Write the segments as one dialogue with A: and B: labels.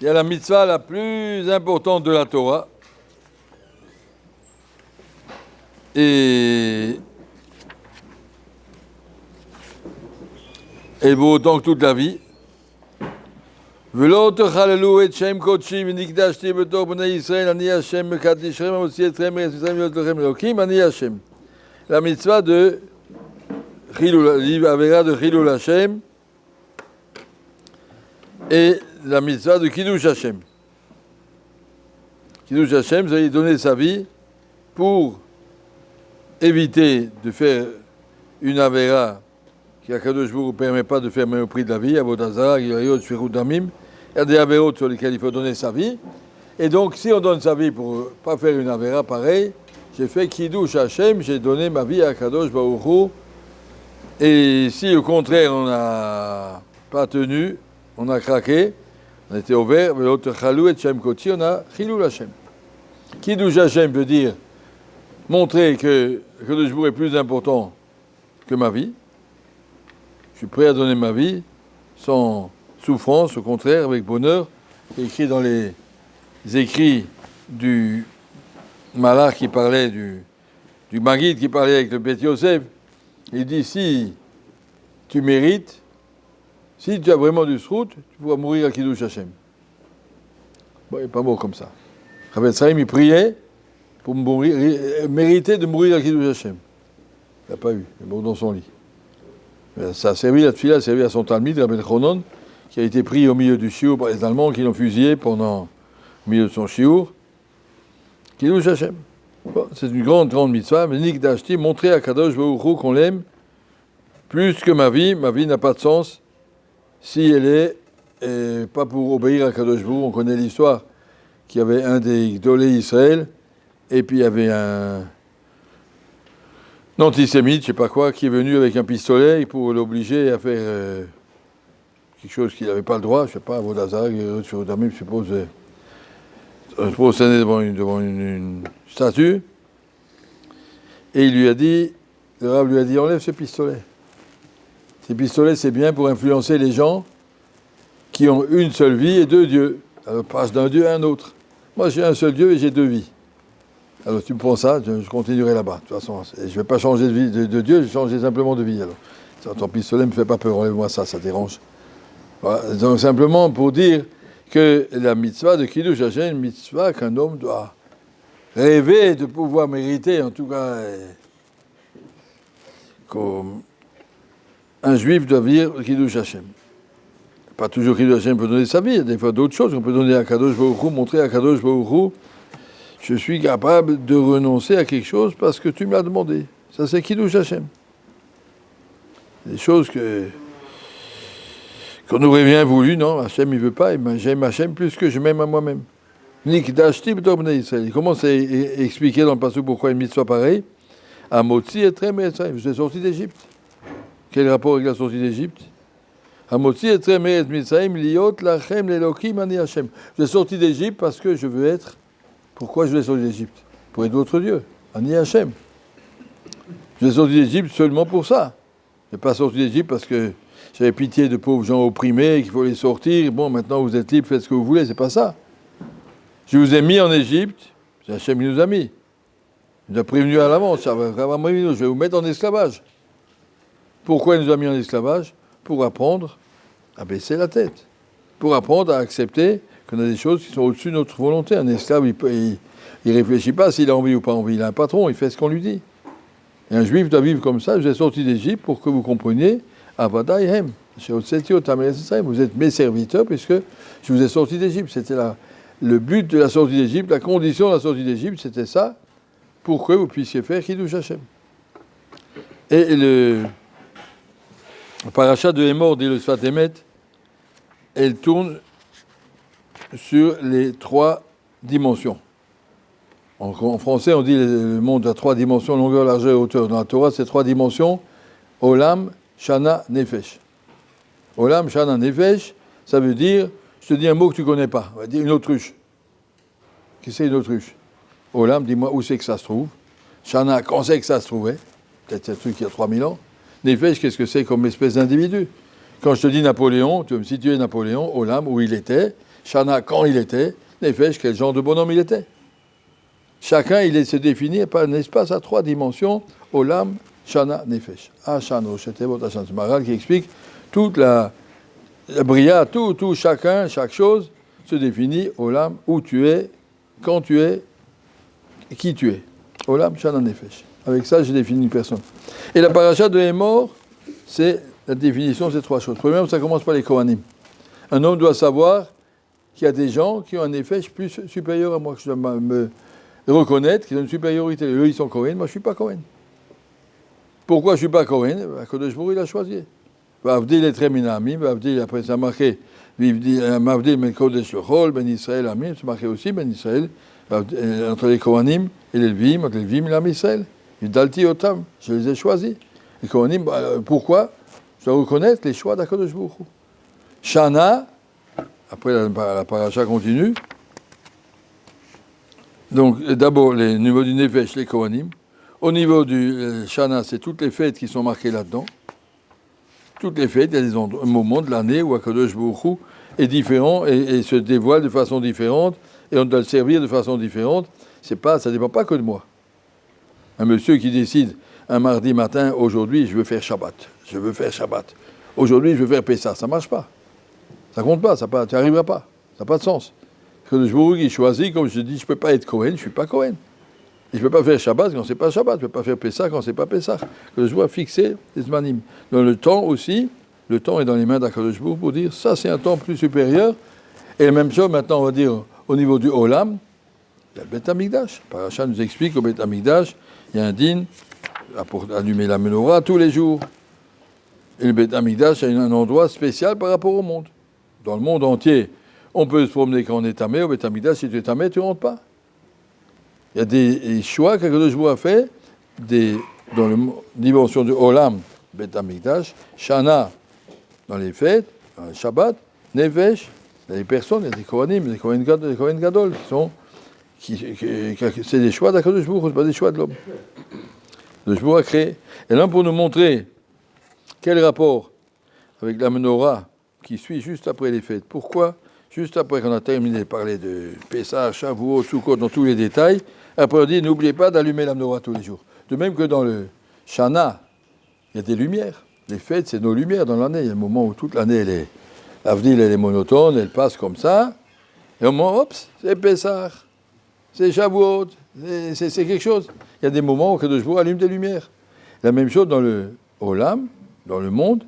A: Il y a la mitzvah la plus importante de la Torah. Et elle vaut autant que toute la vie. ולא תחללו את שם קודשי ונקדשתי בתור בני ישראל, אני השם מקדשכם המוציא אתכם מארץ מצרים להיות לכם אלוקים, אני השם. La mitzvah de Avera de Chilul Hashem et la mitzvah de Kiddush Hashem. Kiddush Hashem, vous allez donner sa vie pour éviter de faire une Avera qui à Kadosh Baruch Hu ne permet pas de faire même au prix de la vie, Avodah Zarah, Gilayot, Shvirut Damim. Il y a des Averot sur lesquels il faut donner sa vie. Et donc, si on donne sa vie pour ne pas faire une Avera pareille, j'ai fait Kiddush Hashem, j'ai donné ma vie à Kadosh Baruch Hu. Et si au contraire on n'a pas tenu, on a craqué, on était ouvert, mais l'autre Chalou et Shem Koti, on a Chilul Hashem. Kiddush Hashem veut dire montrer que Kadosh Baruch Hu est plus important que ma vie. Je suis prêt à donner ma vie sans souffrance, au contraire, avec bonheur. C'est écrit dans les écrits du Malach qui parlait, du Maguide qui parlait avec le Beth Yosef. Il dit, si tu mérites, si tu as vraiment du srout, tu pourras mourir à Kiddush Hashem. Bon, il n'est pas mort comme ça. Rabbi Tzraïm, il priait pour mériter de mourir à Kiddush Hashem. Il n'a pas eu, il est mort dans son lit. Ça a servi, la tefila a servi à son Talmid, Rabbi Chonon, qui a été pris au milieu du chiour par les Allemands qui l'ont fusillé au milieu de son chiour. Kiddush Hashem. Bon, c'est une grande mitzvah, mais Nik Dashti, montrer à Kadosh Baruch Hu qu'on l'aime plus que ma vie. Ma vie n'a pas de sens si elle est pas pour obéir à Kadosh Baruch Hu. On connaît l'histoire qu'il y avait un des Gdolei Israël, et puis il y avait un antisémite, je sais pas quoi, qui est venu avec un pistolet pour l'obliger à faire quelque chose qu'il n'avait pas le droit, je sais pas, Avodah Zarah, je suppose, devant une statue, et il lui a dit, le Rav lui a dit, enlève ce pistolet. Ces pistolets, c'est bien pour influencer les gens qui ont une seule vie et deux dieux. Alors passe d'un dieu à un autre. Moi, j'ai un seul Dieu et j'ai deux vies. Alors tu me prends ça, je continuerai là-bas. De toute façon, je ne vais pas changer de vie de Dieu, je vais changer simplement de vie. Alors, ton pistolet ne me fait pas peur, enlève-moi ça, ça dérange. Voilà. Donc simplement pour dire que la mitzvah de Kiddush Hashem est une mitzvah qu'un homme doit rêver de pouvoir mériter, en tout cas, comme un juif doit vivre Kiddush Hashem. Pas toujours Kiddush Hashem peut donner sa vie, il y a des fois d'autres choses qu'on peut donner à Kadosh Baruch Hu, montrer à Kadosh Baruch Hu, je suis capable de renoncer à quelque chose parce que tu me l'as demandé. Ça, c'est Kiddush Hashem. Des choses qu'on aurait bien voulu, non, Hashem, il ne veut pas, j'aime Hashem plus que je m'aime à moi-même. Nik Dashti b'tor bnei Israël. Il commence à expliquer dans le passage pourquoi une mitzvah pareille. Amotzi etrem etzraim. Je suis sorti d'Égypte. Quel rapport avec la sortie d'Égypte? Amotzi etrem etzraim liot lachem lelokim ani Hashem. Je suis sorti d'Égypte parce que je veux être. Pourquoi je vais sortir d'Égypte? Pour être votre Dieu. Ani Hashem. Je suis sorti d'Égypte seulement pour ça. Je n'ai pas sorti d'Égypte parce que j'avais pitié de pauvres gens opprimés, qu'il faut les sortir. Bon, maintenant vous êtes libres, faites ce que vous voulez. C'est pas ça. Je vous ai mis en Égypte. C'est Hashem qui nous a mis. Il nous a prévenu à l'avance. Je vais vous mettre en esclavage. Pourquoi il nous a mis en esclavage? Pour apprendre à baisser la tête. Pour apprendre à accepter qu'on a des choses qui sont au-dessus de notre volonté. Un esclave, il réfléchit pas s'il a envie ou pas envie. Il a un patron, il fait ce qu'on lui dit. Et un juif doit vivre comme ça. Je vous ai sorti d'Égypte pour que vous compreniez Avada Hem. Vous êtes mes serviteurs puisque je vous ai sorti d'Égypte. C'était le but de la sortie d'Égypte, la condition de la sortie d'Égypte, c'était ça, pour que vous puissiez faire Kiddush Hashem. Et le parachat de Hémor, dit le Sfat Emet, elle tourne sur les trois dimensions. En français, on dit le monde a trois dimensions, longueur, largeur et hauteur. Dans la Torah, c'est trois dimensions, Olam, Shana, Nefesh. Olam, Shana, Nefesh, ça veut dire, je te dis un mot que tu ne connais pas, on va dire une autruche. Qu'est-ce que c'est une autruche? Olam, dis-moi où c'est que ça se trouve. Shana, quand c'est que ça se trouvait? Peut-être c'est un truc il y a 3000 ans. Nefesh, qu'est-ce que c'est comme espèce d'individu? Quand je te dis Napoléon, tu veux me situer Napoléon, Olam, où il était. Shana, quand il était, Nefesh, quel genre de bonhomme il était. Chacun, il se définit par un espace à 3 dimensions, Olam, Shana, Nefesh. Ashano, Shetevot, Ashan, c'est Maral qui explique toute la Bria, tout, chacun, chaque chose se définit, Olam, où tu es, quand tu es, qui tu es. Olam, Shana, Nefesh. Avec ça, je définis une personne. Et la paracha de Hémor, c'est la définition de ces 3 choses. Premièrement, ça commence par les Kohanim. Un homme doit savoir qu'il y a des gens qui ont un Nefesh plus supérieur à moi, que je dois me reconnaître qu'ils ont une supériorité. Eux, ils sont Kohen, moi, je ne suis pas Kohen. Pourquoi je ne suis pas Kohen? Kadosh Baruch il a choisi. Avdil est très minami, Avdil, après ça a marqué, Avdil ben Kodesh Lechol, ben Israël, Amim, c'est marqué aussi, ben Israël, entre les Kohanim et les Levim, entre les Levim et l'Am Israël. Dalti Otam, je les ai choisis. Les Kohanim, pourquoi? Je dois reconnaître les choix d'Akadosh Baruch Hu. Shana, après la paracha continue. Donc d'abord, le niveau du Nefesh, les Kohanim. Au niveau du Shana, c'est toutes les fêtes qui sont marquées là-dedans. Toutes les fêtes, il y a des moments de l'année où Akadosh Baruch Hu est différent et se dévoile de façon différente et on doit le servir de façon différente. Ça ne dépend pas que de moi. Un monsieur qui décide un mardi matin, aujourd'hui je veux faire Shabbat. Aujourd'hui je veux faire Pessah. Ça ne marche pas. Ça ne compte pas, tu n'y arriveras pas. Ça n'a pas de sens. Akadosh Baruch Hu qui choisit, comme je dis, je ne peux pas être Kohen, je ne suis pas Kohen. Et je ne peux pas faire Shabbat quand ce n'est pas Shabbat, je ne peux pas faire Pessah quand ce n'est pas Pessah. Que je dois fixer les Zmanim. Dans le temps aussi, le temps est dans les mains d'Akadosh Baruch Hu pour dire ça c'est un temps plus supérieur. Et la même chose maintenant on va dire au niveau du Olam, il y a le Beth Amikdash. Paracha nous explique qu'au Beth Amikdash, il y a un din pour allumer la menorah tous les jours. Et le Beth Amikdash a un endroit spécial par rapport au monde. Dans le monde entier, on peut se promener quand on est tamé. Au Beth Amikdash, si tu es tamé, tu ne rentres pas. Il y a des choix qu'Akadosh Baruch Hu a fait dans la dimension du Olam, Beth Amikdash, Shana, dans les fêtes, dans le Shabbat, Nefesh, il y a des personnes, il y a des Kohanim, des Kohen Gadol, c'est des choix d'Akadosh Baruch Hu, ce pas des choix de l'homme. Akadosh Baruch Hu a créé. Et là, pour nous montrer quel rapport avec la menorah qui suit juste après les fêtes. Pourquoi? Juste après qu'on a terminé de parler de Pessah, Shavuot, Sukkot, dans tous les détails, après on dit n'oubliez pas d'allumer la menorah tous les jours. De même que dans le Shana, il y a des lumières. Les fêtes, c'est nos lumières dans l'année. Il y a un moment où toute l'année, l'Avdil, elle est monotone, elle passe comme ça. Et au moment, hop, c'est Pessah, c'est Shavuot, c'est quelque chose. Il y a des moments où Kadosh Baruch Hu allume des lumières. La même chose dans le Olam, dans le monde,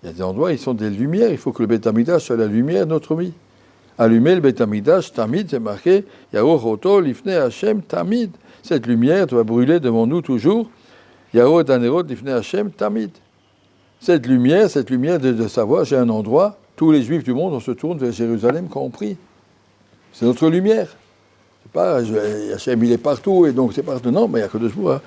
A: il y a des endroits où ils sont des lumières. Il faut que le Beth Amikdash soit la lumière de notre vie. Allumer le Beth Amikdash, Tamid, c'est marqué, Yaroch Oto, Lifnei Hashem, Tamid. Cette lumière doit brûler devant nous toujours. Yaroch Anerot, Lifnei Hashem, Tamid. Cette lumière de savoir, j'ai un endroit, tous les Juifs du monde, on se tourne vers Jérusalem quand on prie. C'est notre lumière. C'est pas, Hashem, il est partout, et donc c'est partout. Non, mais il y a que deux jours,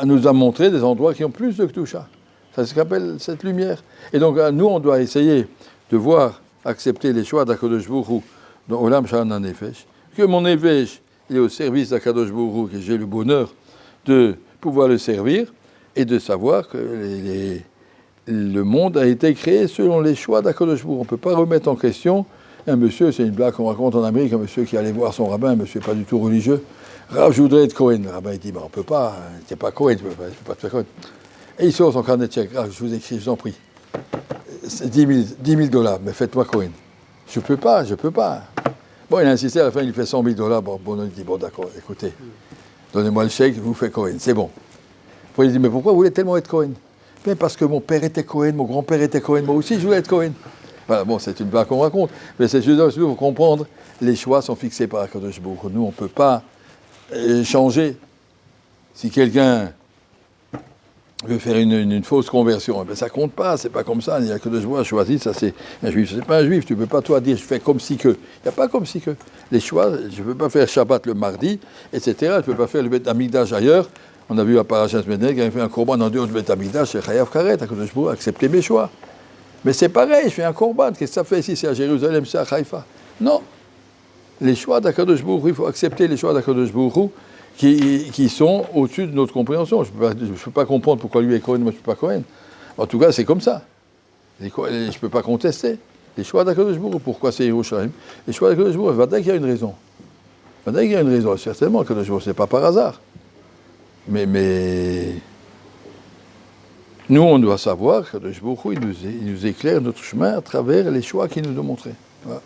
A: nous a montré des endroits qui ont plus de Kedusha. Ça s'appelle cette lumière. Et donc, nous, on doit essayer de voir, accepter les choix d'Akadosh Baruch Hu dans Olam Shana Nefesh, que mon Nefesh est au service d'Akadosh Baruch Hu, que j'ai le bonheur de pouvoir le servir et de savoir que le monde a été créé selon les choix d'Akadosh Baruch Hu. On ne peut pas remettre en question un monsieur, c'est une blague qu'on raconte en Amérique, un monsieur qui allait voir son rabbin, un monsieur pas du tout religieux. Rav, je voudrais être Cohen. Le rabbin dit, on ne peut pas, tu n'es pas Cohen, tu ne peux pas te faire Cohen. Et il sort son carnet de chèques, Rav, je vous écris, je vous en prie. C'est $10 000, mais faites-moi Cohen. Je peux pas. Bon, il a insisté, à la fin, il fait $100 000. Bon, il dit, bon, d'accord, écoutez, donnez-moi le chèque, je vous fais Cohen, c'est bon. Après, il dit, mais pourquoi vous voulez tellement être Cohen? Mais parce que mon père était Cohen, mon grand-père était Cohen, moi aussi, je voulais être Cohen. Voilà, bon, c'est une blague qu'on raconte, mais c'est juste pour comprendre, les choix sont fixés par Akadosh Baruch Hu. Nous, on ne peut pas changer. Si quelqu'un veut faire une fausse conversion, ben ça compte pas, c'est pas comme ça. Il y a que deux choix choisis, ça c'est un juif, c'est pas un juif. Tu peux pas toi dire je fais comme si que. Il n'y a pas comme si que. Les choix, je peux pas faire Shabbat le mardi, etc. Je peux pas faire le Beth Amikdash ailleurs. On a vu à Parashat Menel qui avait fait un korban en dehors du Beth Amikdash, c'est Chayav Karet, je peux accepter mes choix. Mais c'est pareil, je fais un korban. Qu'est-ce que ça fait ici? C'est à Jérusalem, c'est à Haïfa. Non. Les choix d'Akadosh Baruch Hu, il faut accepter les choix d'Akadosh Baruch Hu qui sont au-dessus de notre compréhension. Je ne peux pas comprendre pourquoi lui est Cohen, moi je ne suis pas Cohen. En tout cas, c'est comme ça. Je ne peux pas contester. Les choix d'Akadosh Baruch Hu, pourquoi c'est Yerushalayim? Les choix d'Akadosh Baruch Hu, il y a une raison. Il y a une raison, certainement, Akadosh Baruch Hu, c'est pas par hasard. Mais nous, on doit savoir qu'Akadosh Baruch Hu, il nous éclaire notre chemin à travers les choix qu'il nous a montrés. Voilà.